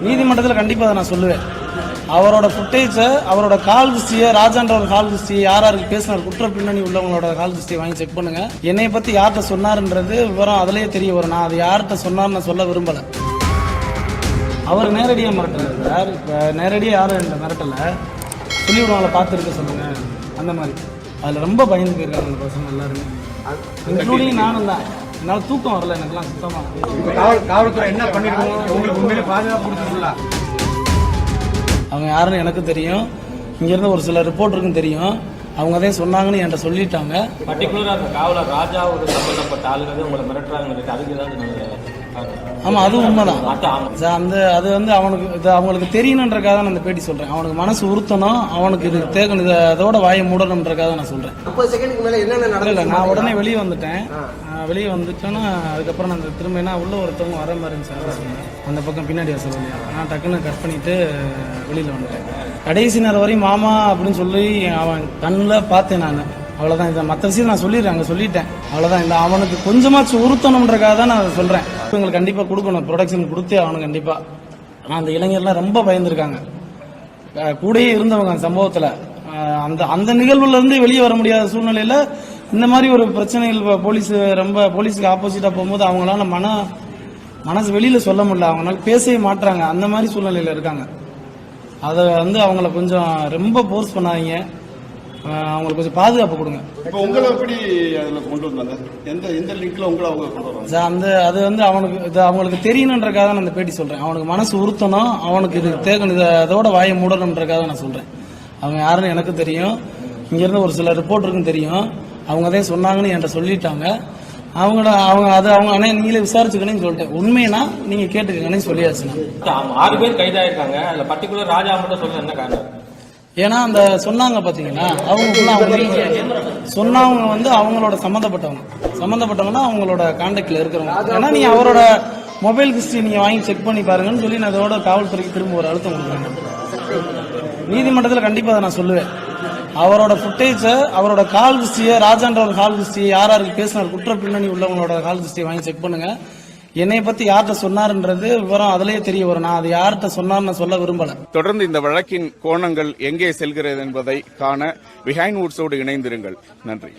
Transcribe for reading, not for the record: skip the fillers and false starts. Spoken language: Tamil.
நீதிமன்றத்தில் கண்டிப்பாக நான் சொல்லுவேன். அவரோட ஃபுட்டேஜை, அவரோட கால் ஹிஸ்டரியை, ராஜான்றவர் கால் ஹிஸ்டரி, யாருக்கு பேசினார், குற்ற பின்னணி உள்ளவங்களோட கால் ஹிஸ்டரி வாங்கி செக் பண்ணுங்க. என்னை பத்தி யார்கிட்ட சொன்னாருன்றது விவரம் அதுலயே தெரிய வரும். நான் அது யார்கிட்ட சொன்னார்னு சொல்ல விரும்பல. அவர் நேரடியாக மிரட்டல சார். இப்போ நேரடியாக யாரும் இந்த மிரட்டல சொல்லி விடுவாங்கள, பார்த்துருக்க சொல்லுங்க அந்த மாதிரி. அதில் ரொம்ப பயந்து போயிருக்காங்க அந்த பசங்க எல்லாருமே, இன்க்ளூடிங் நானும் தான். என்னால் தூக்கம் வரல எனக்குலாம் சுத்தமாக. காவல்துறை என்ன பண்ணிருக்கோம், உங்களுக்கு உண்மையிலே பாதுகாப்பு கொடுத்துருக்கல? அவங்க யாருன்னு எனக்கு தெரியும், இங்கேருந்து ஒரு சில ரிப்போர்ட்டருக்கும் தெரியும். அவங்க தான் சொன்னாங்கன்னு என்கிட்ட சொல்லிட்டாங்க. பர்டிகுலராக அந்த காவலர் ராஜாவோட சம்பந்தப்பட்ட ஆளுங்க உங்களை மிரட்டுறாங்க, அதுக்கு ஏதாவது? ஆமாம், அதுவும் உண்மைதான். அது வந்து அவங்களுக்கு தெரியணுன்றக்காக தான் அந்த பேட்டி சொல்றேன். அவனுக்கு மனசு உறுத்தணும், அவனுக்கு இது தேக்கணும், அதோட வாயை மூடணுன்றக்காக நான் சொல்றேன். 30 செகண்டுக்கு மேல என்னென்ன நடக்கல? நான் உடனே வெளியே வந்துட்டேன். வெளியே வந்துட்டேன்னா அதுக்கப்புறம் நான் திரும்ப என்ன உள்ள ஒருத்தவங்க வர மாதிரி இருந்துச்சு, அந்த பக்கம் பின்னாடி வசதி. நான் டக்குன்னு கட் பண்ணிட்டு வெளியில வந்துட்டேன். கடைசி நேரம் வரையும் மாமா அப்படின்னு சொல்லி அவன் கண்ணில் பார்த்தேன் நான். அவ்வளோதான். இதை மற்ற விஷயம் நான் சொல்லிடுறேன், அங்கே சொல்லிட்டேன். அவ்வளோதான். இந்த அவனுக்கு கொஞ்சமாச்சும் உறுத்தணுன்றக்காக தான் நான் சொல்கிறேன். இவங்களுக்கு கண்டிப்பாக கொடுக்கணும், ப்ரொடக்ஷன் கொடுத்தே அவனுக்கு கண்டிப்பாக. ஆனால் அந்த இளைஞர்லாம் ரொம்ப பயந்துருக்காங்க, கூடயே இருந்தவங்க அந்த சம்பவத்தில். அந்த நிகழ்வுலேருந்து வெளியே வர முடியாத சூழ்நிலையில் இந்த மாதிரி ஒரு பிரச்சனைகள் போலீஸுக்கு ஆப்போசிட்டாக போகும்போது அவங்களால மனசு வெளியில் சொல்ல முடியல, அவங்களால பேசவே மாட்டுறாங்க. அந்த மாதிரி சூழ்நிலையில் இருக்காங்க. அதை வந்து அவங்கள கொஞ்சம் ரொம்ப போர்ஸ் பண்ணாதீங்க, அவங்களுக்கு கொஞ்சம் பாதுகாப்பு கொடுங்க. இப்போ உங்களை எப்படி அதில் கொண்டு வந்தாங்க? எந்த லிங்க்ல உங்களை அவங்க கொண்டு வராங்க? அது வந்து அவங்களுக்கு தெரியணுன்றக்காக தான் அந்த பேட்டி சொல்றேன். அவனுக்கு மனசு உறுத்தணும், அவனுக்கு இது தேக்கணும், அதோட வாயை மூடணுன்றக்காக நான் சொல்றேன். அவங்க யாருன்னு எனக்கு தெரியும், இங்கிருந்து ஒரு சில ரிப்போர்ட்டருக்கும் தெரியும். அவங்க தான் சொன்னாங்கன்னு என்கிட்ட சொல்லிட்டாங்க. அவங்க அண்ணே நீங்களே விசாரிச்சுக்கணும்னு சொல்லிட்டேன். உண்மைனா நீங்க கேட்டுக்கங்கன்னு சொல்லியாச்சு. 6 பேர் கைதாயிருக்காங்க. அதுல பர்டிகுலர் ராஜா மட்டும் சொல்ல என்ன காரணம்? ஏன்னா அந்த சொன்னாங்க பாத்தீங்கன்னா, சொன்னவங்க வந்து அவங்களோட சம்மந்தப்பட்டவங்கன்னா அவங்களோட கான்டாக்ட்ல இருக்கிறவங்க. ஏன்னா நீ அவரோட மொபைல் ஹிஸ்டரி நீங்க வாங்கி செக் பண்ணி பாருங்கன்னு சொல்லி நான் அதோட காவல்துறைக்கு திரும்ப ஒரு அழுத்தம் கொடுக்குறேன். நீதிமன்றத்தில் கண்டிப்பாக நான் சொல்லுவேன். அவரோட ஃபுட்டேஜை, அவரோட கால் ஹிஸ்டரியை, ராஜான்றவர் கால் ஹிஸ்டரி, யாருக்கு பேசினார், குற்ற பின்னணி உள்ளவங்களோட கால் ஹிஸ்டரி வாங்கி செக் பண்ணுங்க. என்னை பத்தி யார்கிட்ட சொன்னாருன்றது விவரம் அதுலயே தெரிய வரும். நான் அது யார்கிட்ட சொன்னார்னு சொல்ல விரும்பல. தொடர்ந்து இந்த வழக்கின் கோணங்கள் எங்கே செல்கிறது என்பதை காண பிஹைண்ட் வுட்ஸோடு இணைந்திருங்கள். நன்றி.